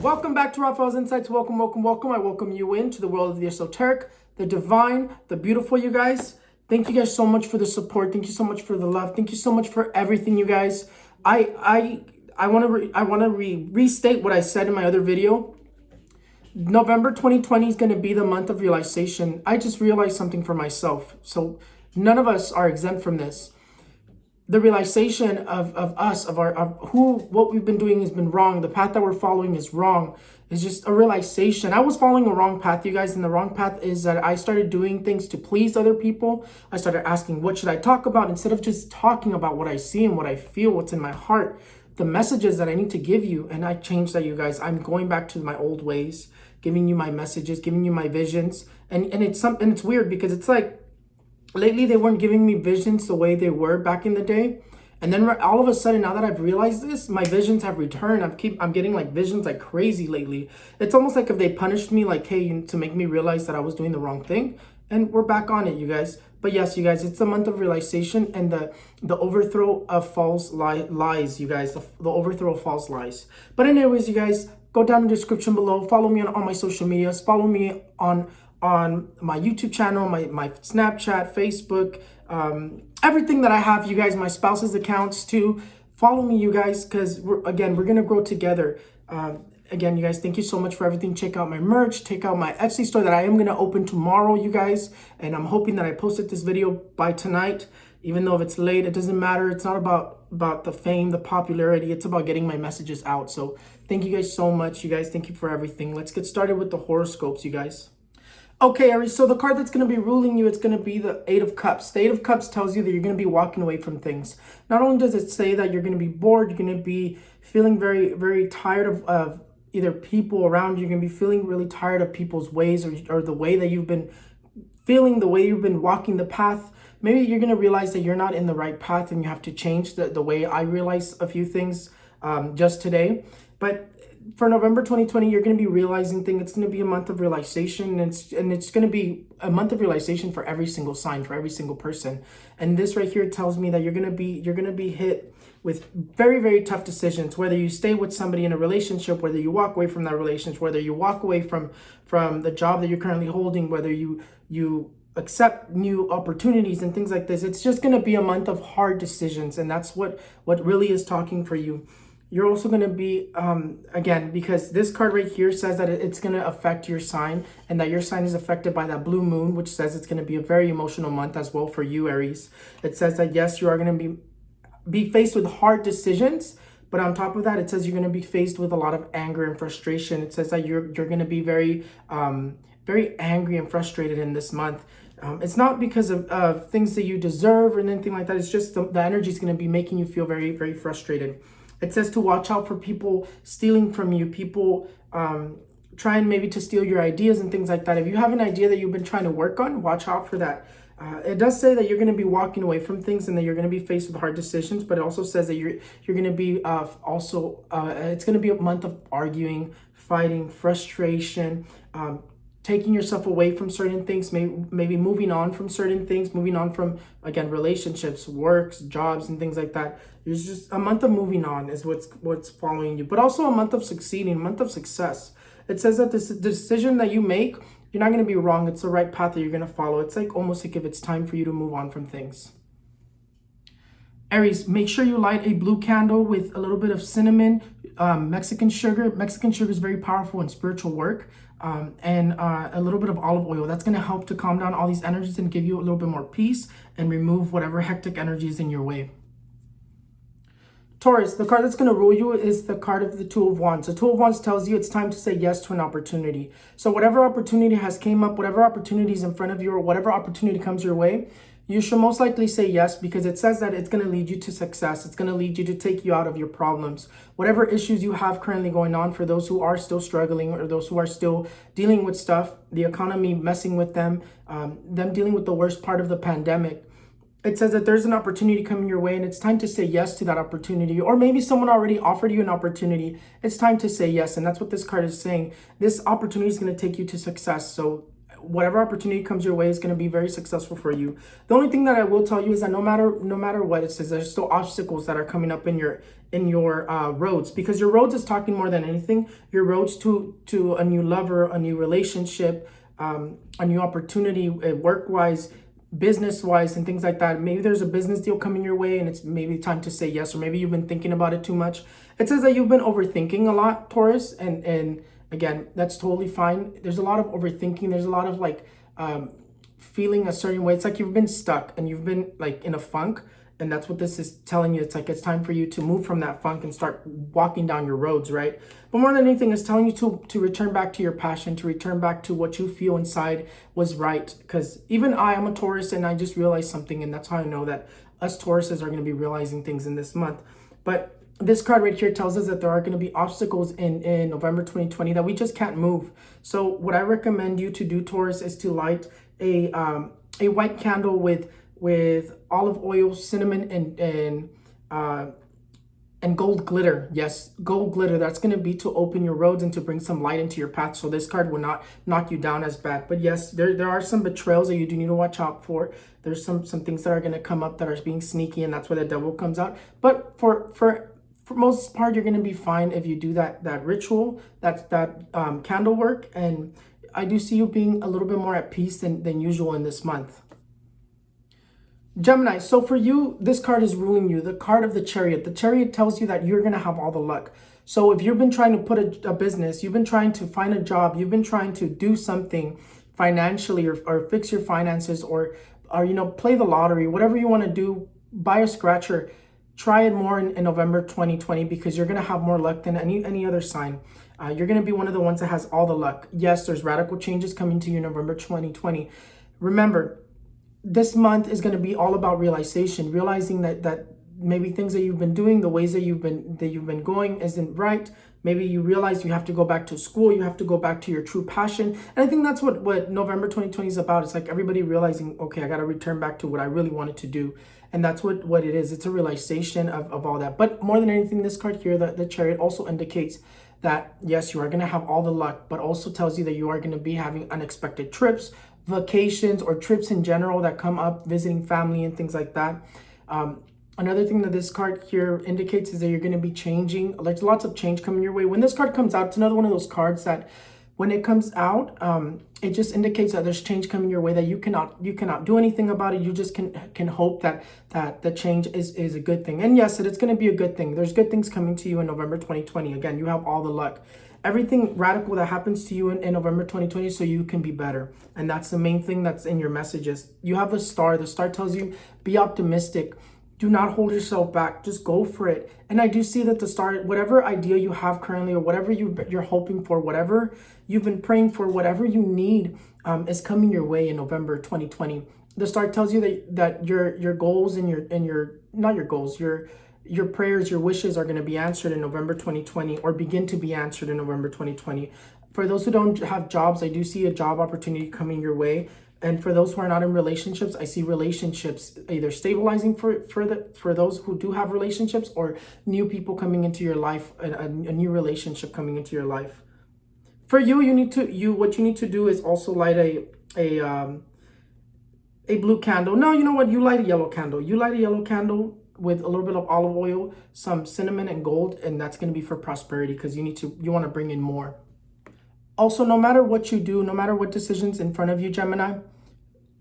Welcome back to Raphaelsinsights. Welcome, welcome, welcome. I welcome you into the world of the esoteric, the divine, the beautiful, you guys. Thank you guys so much for the support. Thank you so much for the love. Thank you so much for everything, you guys. I want to restate what I said in my other video. November 2020 is going to be the month of realization. I just realized something for myself. So none of us are exempt from this. The realization of us, of what we've been doing has been wrong. The path that we're following is wrong. It's just a realization. I was following a wrong path, you guys, and the wrong path is that I started doing things to please other people. I started asking, what should I talk about? Instead of just talking about what I see and what I feel, what's in my heart, the messages that I need to give you. And I changed that, you guys. I'm going back to my old ways, giving you my messages, giving you my visions. And it's weird because it's like, lately, they weren't giving me visions the way they were back in the day. And then all of a sudden, now that I've realized this, my visions have returned. I'm getting like visions like crazy lately. It's almost like if they punished me, like, hey, to make me realize that I was doing the wrong thing. And we're back on it, you guys. But yes, you guys, it's the month of realization and the overthrow of false lies, you guys. The overthrow of false lies. But anyways, you guys, go down in the description below. Follow me on all my social medias. Follow me on my YouTube channel, my Snapchat, Facebook, everything that I have, you guys, my spouse's accounts too. Follow me, you guys, because we're gonna grow together. Again, you guys, thank you so much for everything. Check out my merch, check out my Etsy store that I am gonna open tomorrow, you guys, and I'm hoping that I posted this video by tonight. Even though if it's late, it doesn't matter. It's not about the fame, the popularity. It's about getting my messages out. So thank you guys so much, you guys. Thank you for everything. Let's get started with the horoscopes, you guys. Okay, Aries, so the card that's going to be ruling you, it's going to be the Eight of Cups. The Eight of Cups tells you that you're going to be walking away from things. Not only does it say that you're going to be bored, you're going to be feeling very, very tired of either people around you. You're going to be feeling really tired of people's ways or the way that you've been feeling, the way you've been walking the path. Maybe you're going to realize that you're not in the right path and you have to change the way I realized a few things just today. But for November 2020, you're going to be realizing things. It's going to be a month of realization, and it's going to be a month of realization for every single sign, for every single person. And this right here tells me that you're going to be hit with very, very tough decisions, whether you stay with somebody in a relationship, whether you walk away from that relationship, whether you walk away from the job that you're currently holding, whether you accept new opportunities and things like this. It's just going to be a month of hard decisions, and that's what really is talking for you. You're also going to be, again, because this card right here says that it's going to affect your sign and that your sign is affected by that blue moon, which says it's going to be a very emotional month as well for you, Aries. It says that, yes, you are going to be faced with hard decisions, but on top of that, it says you're going to be faced with a lot of anger and frustration. It says that you're going to be very, very angry and frustrated in this month. It's not because of things that you deserve or anything like that. It's just the energy is going to be making you feel very, very frustrated. It says to watch out for people stealing from you, people trying maybe to steal your ideas and things like that. If you have an idea that you've been trying to work on, watch out for that. It does say that you're going to be walking away from things and that you're going to be faced with hard decisions, but it also says that you're going to be it's going to be a month of arguing, fighting, frustration, taking yourself away from certain things, maybe moving on from certain things, moving on from, again, relationships, works, jobs, and things like that. There's just a month of moving on is what's following you, but also a month of succeeding, a month of success. It says that the decision that you make, you're not going to be wrong. It's the right path that you're going to follow. It's like almost like if it's time for you to move on from things. Aries, make sure you light a blue candle with a little bit of cinnamon, Mexican sugar. Mexican sugar is very powerful in spiritual work. And a little bit of olive oil. That's going to help to calm down all these energies and give you a little bit more peace and remove whatever hectic energy is in your way. Taurus, the card that's going to rule you is the card of the Two of Wands. The Two of Wands tells you it's time to say yes to an opportunity. So whatever opportunity has came up, whatever opportunity is in front of you, or whatever opportunity comes your way, you should most likely say yes, because it says that it's going to lead you to success. It's going to lead you to take you out of your problems. Whatever issues you have currently going on, for those who are still struggling or those who are still dealing with stuff, the economy messing with them, them dealing with the worst part of the pandemic, it says that there's an opportunity coming your way and it's time to say yes to that opportunity. Or maybe someone already offered you an opportunity. It's time to say yes. And that's what this card is saying. This opportunity is going to take you to success. So whatever opportunity comes your way is going to be very successful for you. The only thing that I will tell you is that no matter what it says, there's still obstacles that are coming up in your roads, because your roads is talking more than anything. Your roads to a new lover, a new relationship, a new opportunity, work-wise, business-wise, and things like that. Maybe there's a business deal coming your way and it's maybe time to say yes, or maybe you've been thinking about it too much. It says that you've been overthinking a lot, Taurus, and again, that's totally fine. There's a lot of overthinking. There's a lot of like feeling a certain way. It's like you've been stuck and you've been like in a funk. And that's what this is telling you. It's like it's time for you to move from that funk and start walking down your roads, right? But more than anything, it's telling you to return back to your passion, to return back to what you feel inside was right. Because even I'm a Taurus, and I just realized something, and that's how I know that us Tauruses are going to be realizing things in this month. But this card right here tells us that there are going to be obstacles in November 2020 that we just can't move. So what I recommend you to do, Taurus, is to light a white candle with olive oil, cinnamon, and gold glitter. Yes, gold glitter. That's going to be to open your roads and to bring some light into your path, so this card will not knock you down as bad. But yes, there are some betrayals that you do need to watch out for. There's some things that are going to come up that are being sneaky, and that's where the devil comes out. But for most part, you're going to be fine if you do that ritual, that candle work. And I do see you being a little bit more at peace than usual in this month. Gemini, so for you, this card is ruling you, the card of the Chariot. The Chariot tells you that you're going to have all the luck. So if you've been trying to put a business, you've been trying to find a job, you've been trying to do something financially, or fix your finances, or play the lottery, whatever you want to do, buy a scratcher, try it more in November 2020, because you're going to have more luck than any other sign. You're going to be one of the ones that has all the luck. Yes, there's radical changes coming to you in November 2020. Remember, this month is going to be all about realization, realizing that maybe things that you've been doing, the ways that you've been going isn't right. Maybe you realize you have to go back to school, you have to go back to your true passion. And I think that's what November 2020 is about. It's like everybody realizing, okay, I got to return back to what I really wanted to do. And that's what it is. It's a realization of all that. But more than anything, this card here, the Chariot, also indicates that yes, you are going to have all the luck, but also tells you that you are going to be having unexpected trips, vacations, or trips in general that come up, visiting family and things like that. Another thing that this card here indicates is that you're going to be changing. There's lots of change coming your way. When this card comes out, it's another one of those cards that when it comes out, it just indicates that there's change coming your way, that you cannot do anything about it. You just can hope that the change is a good thing. And yes, it's going to be a good thing. There's good things coming to you in November 2020. Again, you have all the luck. Everything radical that happens to you in November 2020, so you can be better. And that's the main thing that's in your messages. You have the star. The star tells you, be optimistic. Do not hold yourself back. Just go for it. And I do see that the star, whatever idea you have currently, or whatever you're hoping for, whatever you've been praying for, whatever you need is coming your way in November 2020. The star tells you that your goals and your prayers, your wishes are going to be answered in November 2020, or begin to be answered in November 2020. For those who don't have jobs, I do see a job opportunity coming your way. And for those who are not in relationships, I see relationships either stabilizing for those who do have relationships, or new people coming into your life, a new relationship coming into your life. For you, what you need to do is also light a blue candle. No, you know what? You light a yellow candle. You light a yellow candle with a little bit of olive oil, some cinnamon, and gold, and that's going to be for prosperity, because you want to bring in more. Also, no matter what you do, no matter what decisions in front of you, Gemini,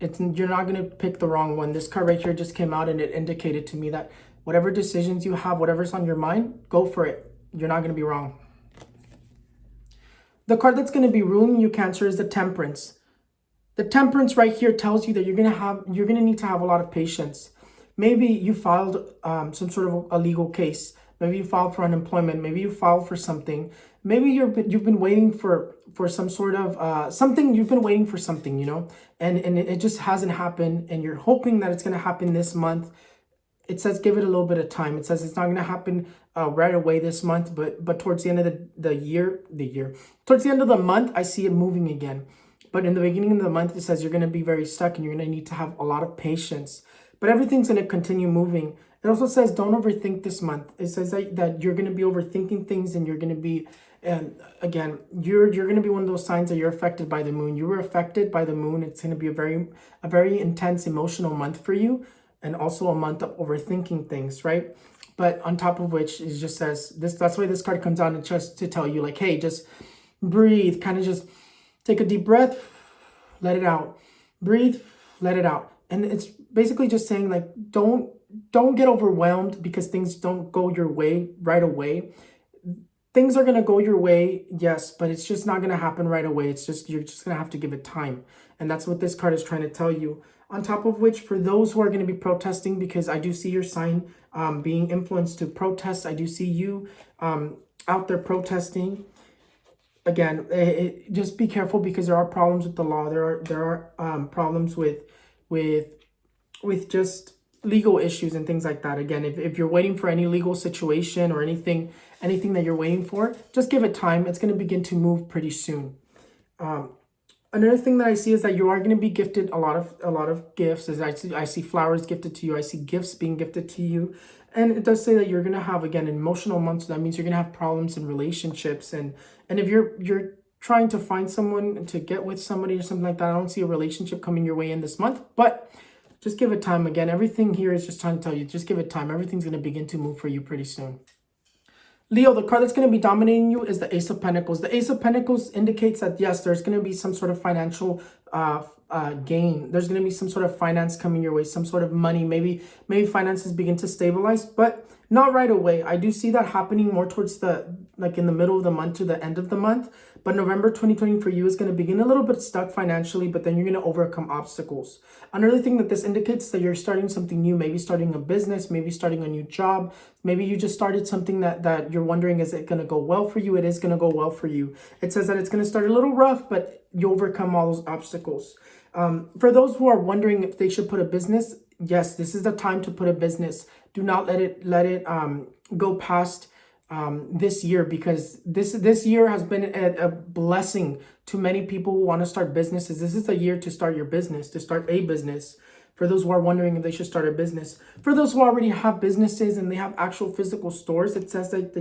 you're not going to pick the wrong one. This card right here just came out, and it indicated to me that whatever decisions you have, whatever's on your mind, go for it. You're not going to be wrong. The card that's going to be ruling you, Cancer, is the Temperance. The Temperance right here tells you that you're going to need to have a lot of patience. Maybe you filed some sort of a legal case. Maybe you filed for unemployment. Maybe you filed for something. Maybe you've been waiting for some sort of something. You've been waiting for something, and it just hasn't happened. And you're hoping that it's going to happen this month. It says give it a little bit of time. It says it's not going to happen right away this month, but towards the end of the year, towards the end of the month, I see it moving again. But in the beginning of the month, it says you're going to be very stuck, and you're going to need to have a lot of patience. But everything's going to continue moving. It also says don't overthink this month. It says that you're going to be overthinking things, and you're going to be, and again, you're going to be one of those signs that you're affected by the moon. You were affected by the moon. It's going to be a very intense emotional month for you, and also a month of overthinking things, right? But on top of which, it just says this. That's why this card comes out, and just to tell you, like, hey, just breathe, kind of just take a deep breath, let it out, breathe, let it out. And it's basically just saying, like, don't get overwhelmed because things don't go your way right away. Things are going to go your way, yes, but it's just not going to happen right away. It's just, you're just going to have to give it time. And that's what this card is trying to tell you. On top of which, for those who are going to be protesting, because I do see your sign being influenced to protest. I do see you out there protesting. Again, just be careful, because there are problems with the law. There are problems with just legal issues and things like that. Again, if you're waiting for any legal situation or anything that you're waiting for, just give it time. It's going to begin to move pretty soon. Another thing that I see is that you are going to be gifted a lot of gifts. As I see flowers gifted to you. I see gifts being gifted to you. And it does say that you're going to have, again, an emotional month. So that means you're going to have problems in relationships. And if you're trying to find someone to get with somebody or something like that, I don't see a relationship coming your way in this month. But just give it time. Again, everything here is just trying to tell you, just give it time. Everything's going to begin to move for you pretty soon. Leo, the card that's going to be dominating you is the Ace of Pentacles. The Ace of Pentacles indicates that, yes, there's going to be some sort of financial gain. There's going to be some sort of finance coming your way, some sort of money. Maybe finances begin to stabilize, but not right away. I do see that happening more towards in the middle of the month to the end of the month. But November 2020 for you is going to begin a little bit stuck financially, but then you're going to overcome obstacles. Another thing that this indicates is that you're starting something new, maybe starting a business, maybe starting a new job. Maybe you just started something that you're wondering, is it going to go well for you? It is going to go well for you. It says that it's going to start a little rough, but you overcome all those obstacles. For those who are wondering if they should put a business, yes, this is the time to put a business. Do not let it go past this year, because this year has been a blessing to many people who want to start businesses. This is a year to start your business, to start a business. For those who are wondering if they should start a business. For those who already have businesses and they have actual physical stores, it says that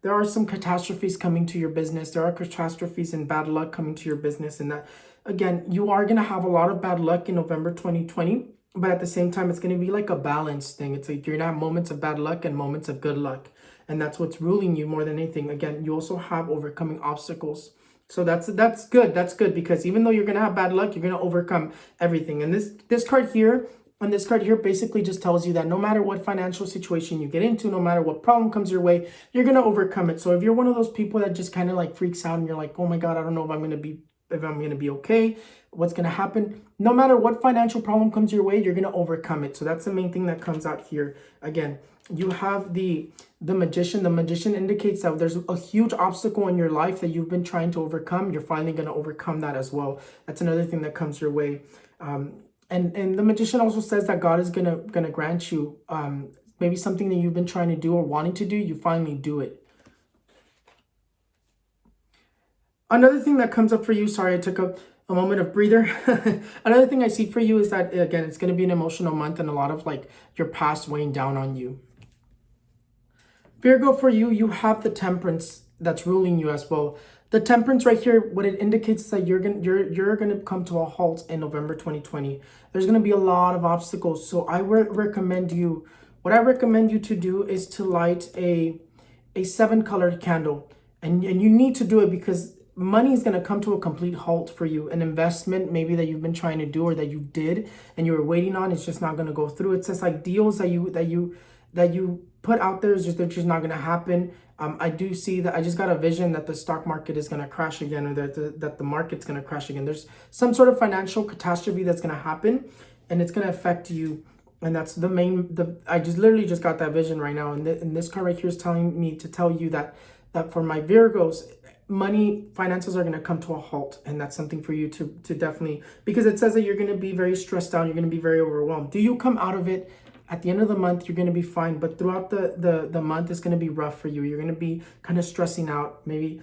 there are some catastrophes coming to your business. There are catastrophes and bad luck coming to your business. And that, again, you are going to have a lot of bad luck in November 2020. But at the same time, it's going to be like a balanced thing. It's like you're going to have moments of bad luck and moments of good luck. And that's what's ruling you more than anything. Again, you also have overcoming obstacles. So that's good. That's good, because even though you're going to have bad luck, you're going to overcome everything. And this card here, and this card here basically just tells you that no matter what financial situation you get into, no matter what problem comes your way, you're going to overcome it. So if you're one of those people that just kind of like freaks out and you're like, oh my God, I don't know if I'm going to be okay, what's going to happen, no matter what financial problem comes your way, you're going to overcome it. So that's the main thing that comes out here. Again, you have the magician. The magician indicates that there's a huge obstacle in your life that you've been trying to overcome. You're finally going to overcome that as well. That's another thing that comes your way. And the magician also says that God is gonna grant you maybe something that you've been trying to do or wanting to do. You finally do it. Another thing that comes up for you, sorry, I took a moment of breather. Another thing I see for you is that, again, it's going to be an emotional month and a lot of like your past weighing down on you. Virgo, for you, you have the temperance that's ruling you as well. The temperance right here, what it indicates is that you're gonna come to a halt in November 2020. There's gonna be a lot of obstacles. So I recommend you, what I recommend you to do is to light a 7-colored candle. And you need to do it because money is gonna come to a complete halt for you. An investment maybe that you've been trying to do or that you did and you were waiting on, it's just not gonna go through. It says like deals that you put out there is they're just not gonna happen. I do see that I just got a vision that the stock market is gonna crash again, or that the market's gonna crash again. There's some sort of financial catastrophe that's gonna happen, and it's gonna affect you. And that's I just literally just got that vision right now. And this card right here is telling me to tell you that for my Virgos, finances are going to come to a halt. And that's something for you to definitely, because it says that you're going to be very stressed out. You're going to be very overwhelmed. Do you come out of it? At the end of the month, you're going to be fine. But throughout the month, it's going to be rough for you. You're going to be kind of stressing out. Maybe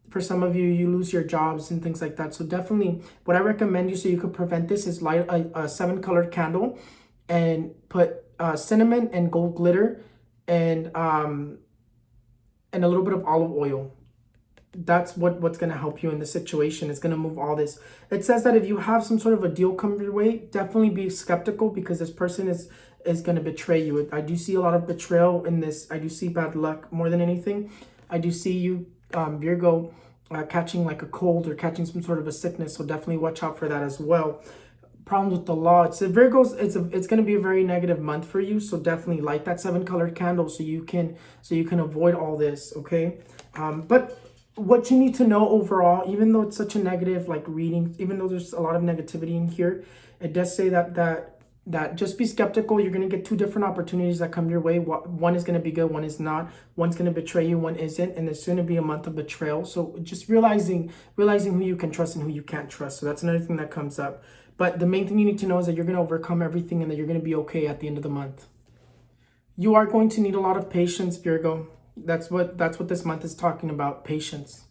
for some of you, you lose your jobs and things like that. So definitely what I recommend you so you could prevent this is light a 7-colored candle. and put cinnamon and gold glitter and a little bit of olive oil. That's what's going to help you in this situation. It's going to move all this. It says that if you have some sort of a deal come your way, definitely be skeptical, because this person is going to betray you. I do see a lot of betrayal in this. I do see bad luck more than anything. I do see you, Virgo, catching like a cold or catching some sort of a sickness. So definitely watch out for that as well. Problems with the law. It's Virgos. It's going to be a very negative month for you. So definitely light that 7-colored candle so you can avoid all this. Okay. But what you need to know overall, even though it's such a negative like reading, even though there's a lot of negativity in here, it does say that just be skeptical. You're going to get 2 different opportunities that come your way. One is going to be good, one is not. One's going to betray you, one isn't, and it's going to be a month of betrayal. So just realizing who you can trust and who you can't trust. So that's another thing that comes up. But the main thing you need to know is that you're going to overcome everything and that you're going to be okay at the end of the month. You are going to need a lot of patience, Virgo. That's what this month is talking about, patience.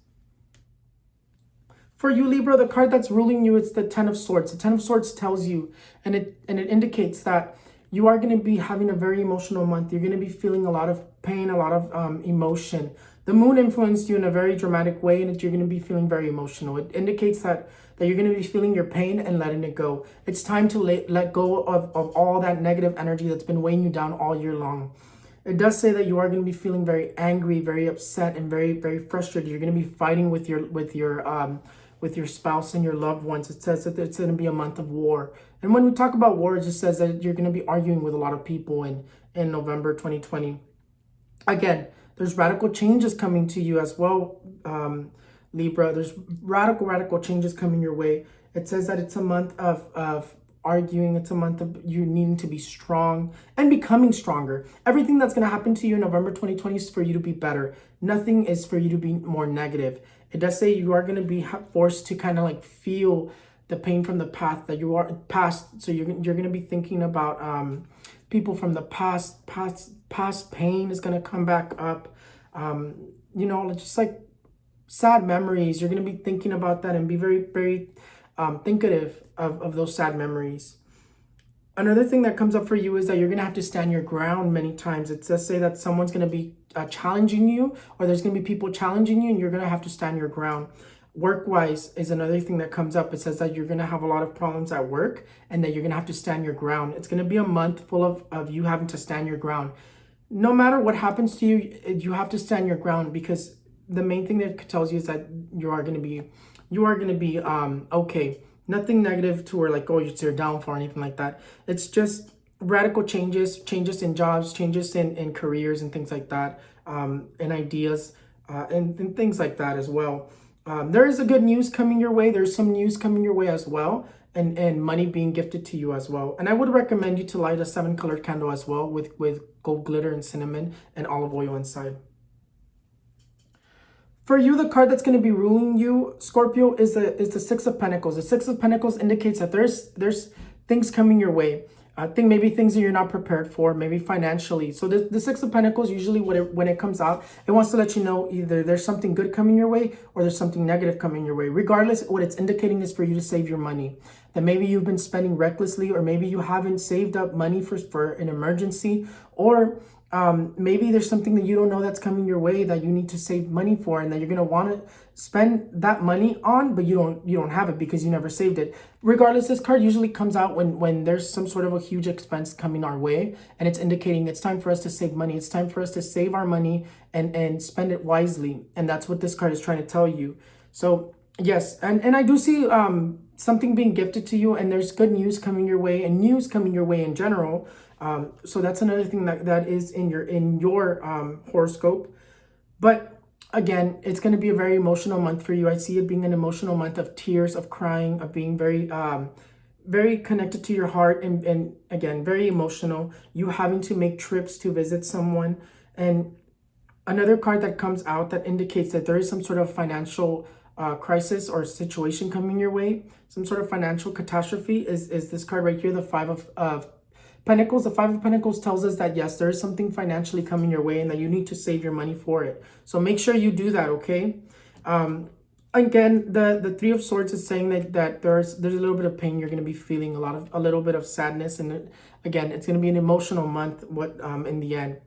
For you, Libra, the card that's ruling you, it's the 10 of Swords. The 10 of Swords tells you, and it indicates that you are going to be having a very emotional month. You're going to be feeling a lot of pain, a lot of emotion. The moon influenced you in a very dramatic way, and you're going to be feeling very emotional. It indicates that you're going to be feeling your pain and letting it go. It's time to let go of all that negative energy that's been weighing you down all year long. It does say that you are going to be feeling very angry, very upset, and very, very frustrated. You're going to be fighting with your spouse and your loved ones. It says that it's going to be a month of war. And when we talk about war, it just says that you're going to be arguing with a lot of people in November 2020. Again, there's radical changes coming to you as well, Libra. There's radical changes coming your way. It says that it's a month of arguing. It's a month of you needing to be strong and becoming stronger. Everything that's going to happen to you in November 2020 is for you to be better. Nothing is for you to be more negative. It does say you are going to be forced to kind of like feel the pain from the past that you are past. So you're going to be thinking about people from the past pain is going to come back up. Just like sad memories. You're going to be thinking about that and be very, very thinkative of those sad memories. Another thing that comes up for you is that you're going to have to stand your ground many times. It does say that someone's going to be challenging you, or there's going to be people challenging you, and you're going to have to stand your ground. Work-wise is another thing that comes up. It says that you're going to have a lot of problems at work and that you're going to have to stand your ground. It's going to be a month full of you having to stand your ground. No matter what happens to you, you have to stand your ground, because the main thing that tells you is that you are going to be okay. Nothing negative to where like, oh, it's your downfall or anything like that. It's just radical changes in jobs, changes in careers and things like that, and ideas and things like that as well. There is a good news coming your way. There's some news coming your way as well, and money being gifted to you as well. And I would recommend you to light a 7-colored candle as well with gold glitter and cinnamon and olive oil inside. For you, the card that's going to be ruling you, Scorpio, is the 6 of Pentacles. The 6 of Pentacles indicates that there's things coming your way. I think maybe things that you're not prepared for, maybe financially. So the 6 of Pentacles, usually when it comes out, it wants to let you know either there's something good coming your way or there's something negative coming your way. Regardless, what it's indicating is for you to save your money. That maybe you've been spending recklessly, or maybe you haven't saved up money for an emergency, or maybe there's something that you don't know that's coming your way that you need to save money for, and that you're going to want to spend that money on, but you don't have it because you never saved it. Regardless, this card usually comes out when there's some sort of a huge expense coming our way, and it's indicating it's time for us to save money. It's time for us to save our money and spend it wisely. And that's what this card is trying to tell you. So yes, and I do see something being gifted to you, and there's good news coming your way, and news coming your way in general. So that's another thing that is in your horoscope. But again, it's going to be a very emotional month for you. I see it being an emotional month of tears, of crying, of being very very connected to your heart, and again, very emotional. You having to make trips to visit someone. And another card that comes out that indicates that there is some sort of financial crisis or situation coming your way, some sort of financial catastrophe, is this card right here, the 5 of Pentacles. The 5 of Pentacles tells us that yes, there is something financially coming your way and that you need to save your money for it. So make sure you do that, okay? Again, the Three of Swords is saying that there's a little bit of pain. You're going to be feeling a little bit of sadness, and again, it's going to be an emotional month. In the end,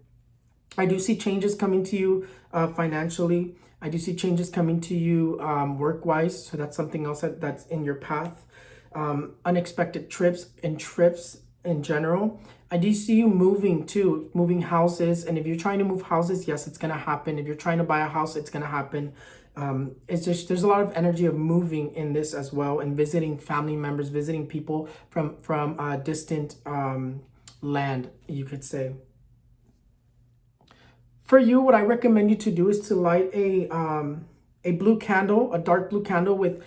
I do see changes coming to you financially. I do see changes coming to you work-wise. So that's something else that's in your path. Unexpected trips in general. I do see you moving too, moving houses. And if you're trying to move houses, yes, it's going to happen. If you're trying to buy a house, it's going to happen. It's just, there's a lot of energy of moving in this as well, and visiting family members, visiting people from distant land, you could say. For you, what I recommend you to do is to light a blue candle, a dark blue candle with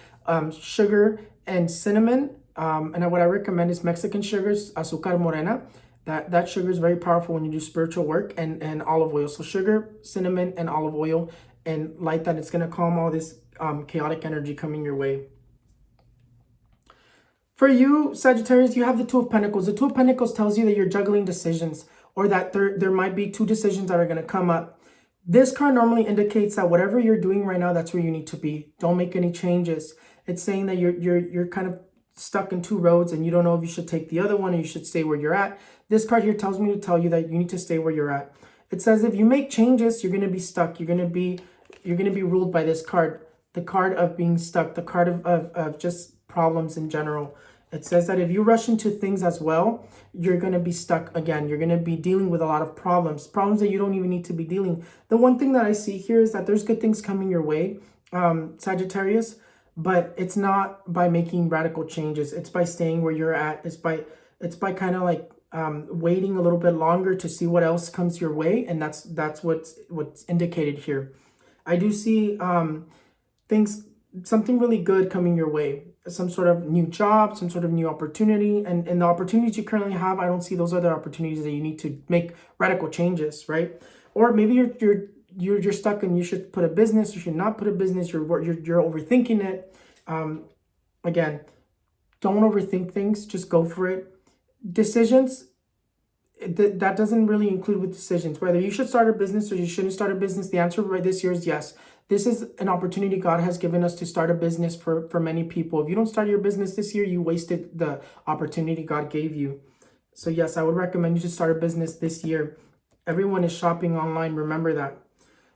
sugar and cinnamon. And what I recommend is Mexican sugars, azúcar morena. That sugar is very powerful when you do spiritual work, and olive oil. So sugar, cinnamon, and olive oil, and light that. It's going to calm all this chaotic energy coming your way. For you, Sagittarius, you have the Two of Pentacles. The Two of Pentacles tells you that you're juggling decisions, or that there might be two decisions that are going to come up. This card normally indicates that whatever you're doing right now, that's where you need to be. Don't make any changes. It's saying that you're kind of stuck in two roads, and you don't know if you should take the other one or you should stay where you're at. This card here tells me to tell you that you need to stay where you're at. It says if you make changes, you're going to be stuck. You're going to be ruled by this card, the card of being stuck, the card of just problems in general. It says that if you rush into things as well, you're going to be stuck again. You're going to be dealing with a lot of problems that you don't even need to be dealing. The one thing that I see here is that there's good things coming your way, Sagittarius, but it's not by making radical changes. It's by staying where you're at. It's by kind of like waiting a little bit longer to see what else comes your way, and that's what's indicated here. I do see something really good coming your way. Some sort of new job, some sort of new opportunity, and the opportunities you currently have, I don't see those other opportunities that you need to make radical changes, right? Or maybe you're stuck and you should put a business, you should not put a business, you're overthinking it. Again, don't overthink things, just go for it. Decisions, that doesn't really include with decisions, whether you should start a business or you shouldn't start a business. The answer right this year is yes. This is an opportunity God has given us to start a business for many people. If you don't start your business this year, you wasted the opportunity God gave you. So yes, I would recommend you to start a business this year. Everyone is shopping online, remember that.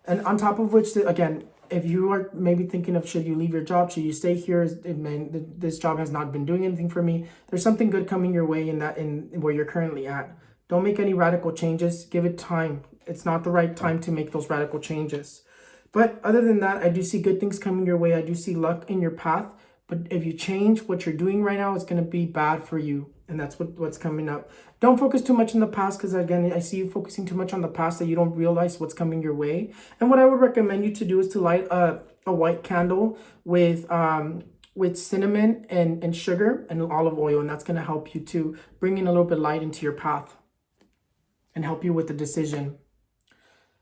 And on top of which, again, if you are maybe thinking of should you leave your job, should you stay here, this job has not been doing anything for me, there's something good coming your way in where you're currently at. Don't make any radical changes. Give it time. It's not the right time to make those radical changes. But other than that, I do see good things coming your way. I do see luck in your path. But if you change what you're doing right now, it's going to be bad for you. And that's what's coming up. Don't focus too much in the past, because again, I see you focusing too much on the past that you don't realize what's coming your way. And what I would recommend you to do is to light a white candle with cinnamon and sugar and olive oil. And that's going to help you to bring in a little bit of light into your path and help you with the decision.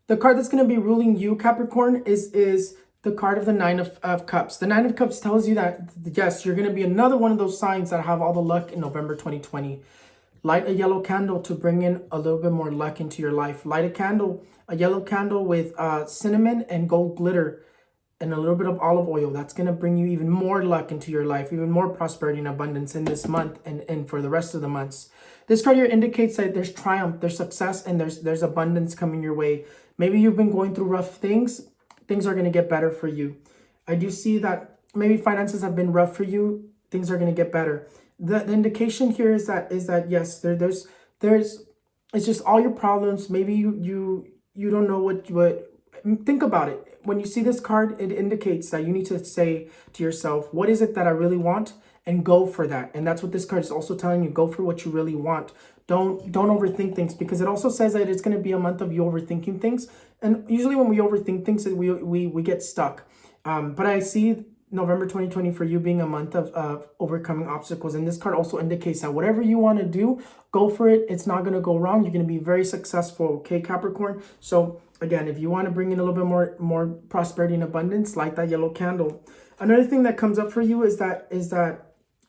The card that's going to be ruling you, Capricorn, is the card of the Nine of Cups. The Nine of Cups tells you that, yes, you're going to be another one of those signs that have all the luck in November 2020. Light a yellow candle to bring in a little bit more luck into your life. Light a yellow candle with cinnamon and gold glitter and a little bit of olive oil. That's going to bring you even more luck into your life, even more prosperity and abundance in this month and for the rest of the months. This card here indicates that there's triumph, there's success, and there's abundance coming your way. Maybe you've been going through rough things. Things are going to get better for you. I do see that maybe finances have been rough for you. Things are going to get better. The indication here is that yes, there's it's just all your problems. Maybe you don't know what think about it. When you see this card, it indicates that you need to say to yourself, what is it that I really want? And go for that. And that's what this card is also telling you. Go for what you really want. Don't overthink things, because it also says that it's going to be a month of you overthinking things. And usually when we overthink things, we get stuck. But I see November 2020 for you being a month of overcoming obstacles. And this card also indicates that whatever you want to do, go for it. It's not going to go wrong. You're going to be very successful. Okay, Capricorn? So again, if you want to bring in a little bit more prosperity and abundance, light that yellow candle. Another thing that comes up for you is that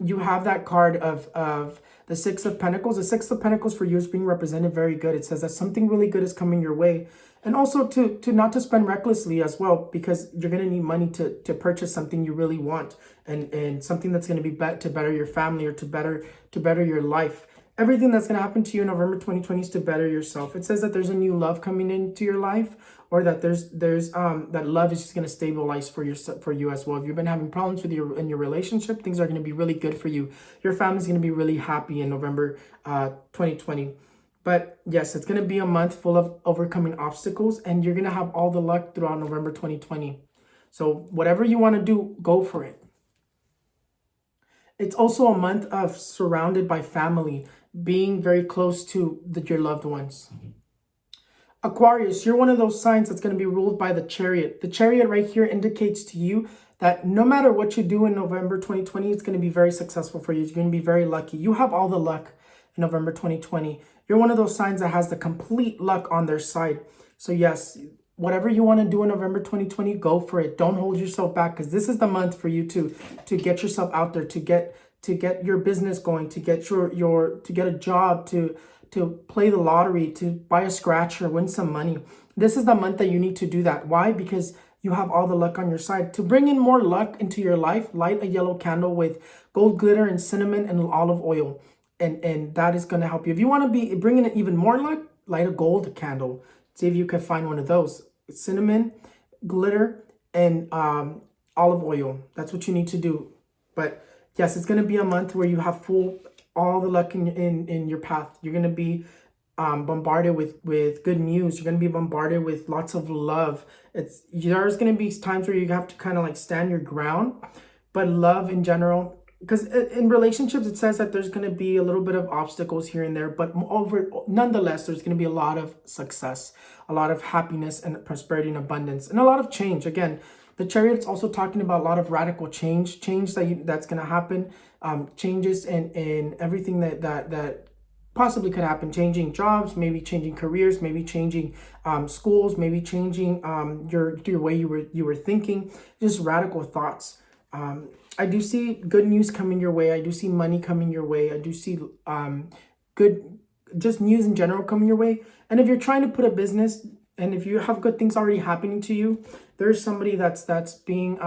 you have that card of the Six of Pentacles. The Six of Pentacles for you is being represented very good. It says that something really good is coming your way. And also to not to spend recklessly as well, because you're going to need money to purchase something you really want, and something that's going to be to better your family, or to better your life. Everything that's going to happen to you in November 2020 is to better yourself. It says that there's a new love coming into your life, or that there's that love is just going to stabilize for you as well. If you've been having problems with in your relationship, things are going to be really good for you. Your family's going to be really happy in November 2020. But yes, it's going to be a month full of overcoming obstacles, and you're going to have all the luck throughout November 2020. So whatever you want to do, go for it. It's also a month of surrounded by family, being very close to your loved ones. Aquarius, you're one of those signs that's going to be ruled by the Chariot. The Chariot right here indicates to you that no matter what you do in November 2020, it's going to be very successful for you. You're going to be very lucky. You have all the luck in November 2020. You're one of those signs that has the complete luck on their side. So yes, whatever you want to do in November 2020, go for it. Don't hold yourself back, because this is the month for you to get yourself out there, to get your business going, to get to get a job, to play the lottery, to buy a scratcher, win some money. This is the month that you need to do that. Why? Because you have all the luck on your side. To bring in more luck into your life, light a yellow candle with gold glitter and cinnamon and olive oil. And that is going to help you. If you want to be bringing in even more luck, light a gold candle. See if you can find one of those. Cinnamon, glitter, and olive oil. That's what you need to do. But yes, it's going to be a month where you have all the luck in your path. You're going to be bombarded with good news. You're going to be bombarded with lots of love. There's going to be times where you have to kind of like stand your ground. But love in general, because in relationships, it says that there's going to be a little bit of obstacles here and there, but nonetheless, there's going to be a lot of success, a lot of happiness and prosperity and abundance, and a lot of change. Again, the Chariot's also talking about a lot of radical change that's going to happen, changes in everything that possibly could happen, changing jobs, maybe changing careers, maybe changing schools, maybe changing your way you were thinking, just radical thoughts. I do see good news coming your way. I do see money coming your way. I do see good, just news in general coming your way. And if you're trying to put a business, and if you have good things already happening to you, there's somebody that's being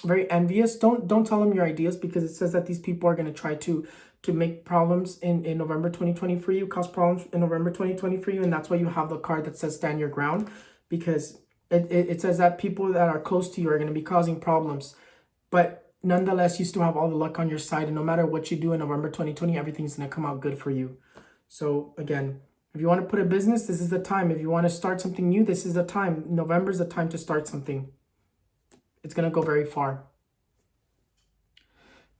very envious. Don't tell them your ideas, because it says that these people are going to try to make problems in November 2020 for you, cause problems in November 2020 for you. And that's why you have the card that says stand your ground, because it says that people that are close to you are going to be causing problems. But nonetheless, you still have all the luck on your side. And no matter what you do in November 2020, everything's going to come out good for you. So again, if you want to put a business, this is the time. If you want to start something new, this is the time. November is the time to start something. It's going to go very far.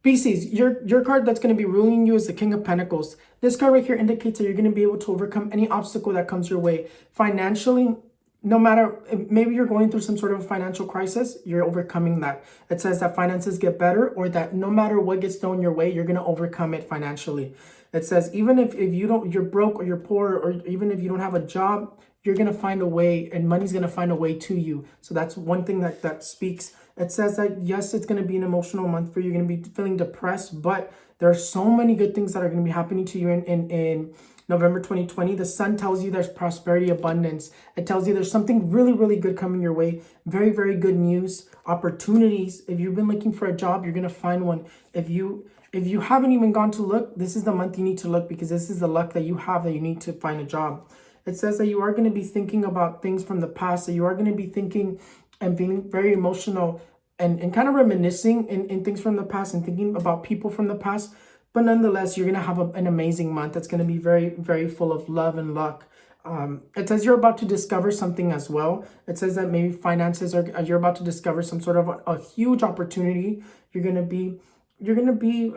Pisces, your card that's going to be ruling you is the King of Pentacles. This card right here indicates that you're going to be able to overcome any obstacle that comes your way. Financially, no matter, maybe you're going through some sort of financial crisis, you're overcoming that. It says that finances get better, or that no matter what gets thrown your way, you're going to overcome it financially. It says even if you're broke or you're poor, or even if you don't have a job, you're going to find a way, and money's going to find a way to you. So that's one thing that speaks. It says that, yes, it's going to be an emotional month for you. You're going to be feeling depressed, but there are so many good things that are going to be happening to you in November 2020. The sun tells you there's prosperity, abundance. It tells you there's something really, really good coming your way. Very, very good news, opportunities. If you've been looking for a job, you're going to find one. If you haven't even gone to look, this is the month you need to look, because this is the luck that you have that you need to find a job. It says that you are going to be thinking about things from the past, that you are going to be thinking and being very emotional and kind of reminiscing in things from the past and thinking about people from the past. But nonetheless, you're going to have an amazing month that's going to be very, very full of love and luck. It says you're about to discover something as well. It says that maybe finances you're about to discover some sort of a huge opportunity. You're going to be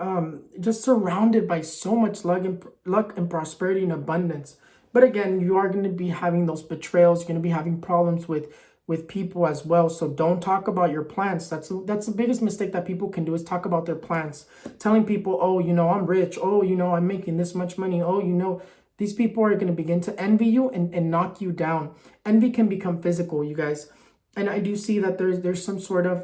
just surrounded by so much luck and prosperity and abundance. But again, you are going to be having those betrayals. You're going to be having problems with people as well. So don't talk about your plans. That's the biggest mistake that people can do, is talk about their plans. Telling people, oh, I'm rich. Oh, I'm making this much money. Oh, these people are going to begin to envy you and knock you down. Envy can become physical, you guys. And I do see that there's some sort of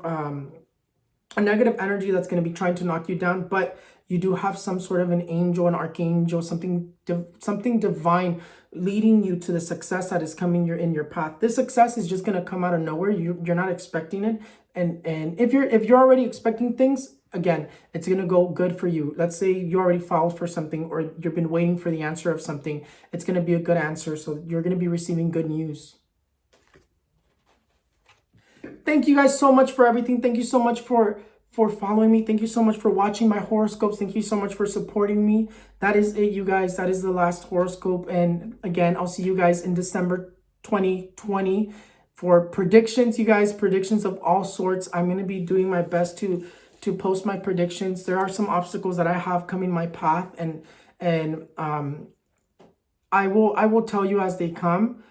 a negative energy that's going to be trying to knock you down, but you do have some sort of an angel, an archangel, something divine leading you to the success that is coming in your path. This success is just going to come out of nowhere. You're not expecting it. And if you're already expecting things, again, it's going to go good for you. Let's say you already filed for something, or you've been waiting for the answer of something. It's going to be a good answer. So you're going to be receiving good news. Thank you guys so much for everything. Thank you so much for following me. Thank you so much for watching my horoscopes. Thank you so much for supporting me. That is it, you guys. That is the last horoscope. And again, I'll see you guys in December 2020 for predictions, you guys. Predictions of all sorts. I'm going to be doing my best to post my predictions. There are some obstacles that I have coming my path, and I will tell you as they come,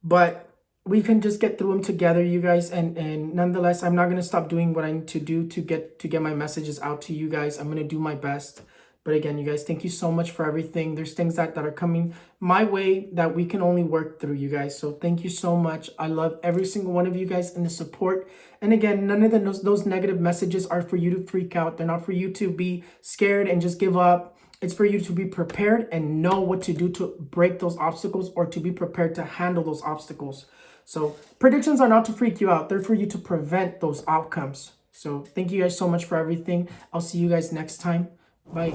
but we can just get through them together, you guys. And nonetheless, I'm not going to stop doing what I need to do to get my messages out to you guys. I'm going to do my best. But again, you guys, thank you so much for everything. There's things that are coming my way that we can only work through, you guys. So thank you so much. I love every single one of you guys and the support. And again, none of those negative messages are for you to freak out. They're not for you to be scared and just give up. It's for you to be prepared and know what to do to break those obstacles, or to be prepared to handle those obstacles. So predictions are not to freak you out. They're for you to prevent those outcomes. So thank you guys so much for everything. I'll see you guys next time. Bye.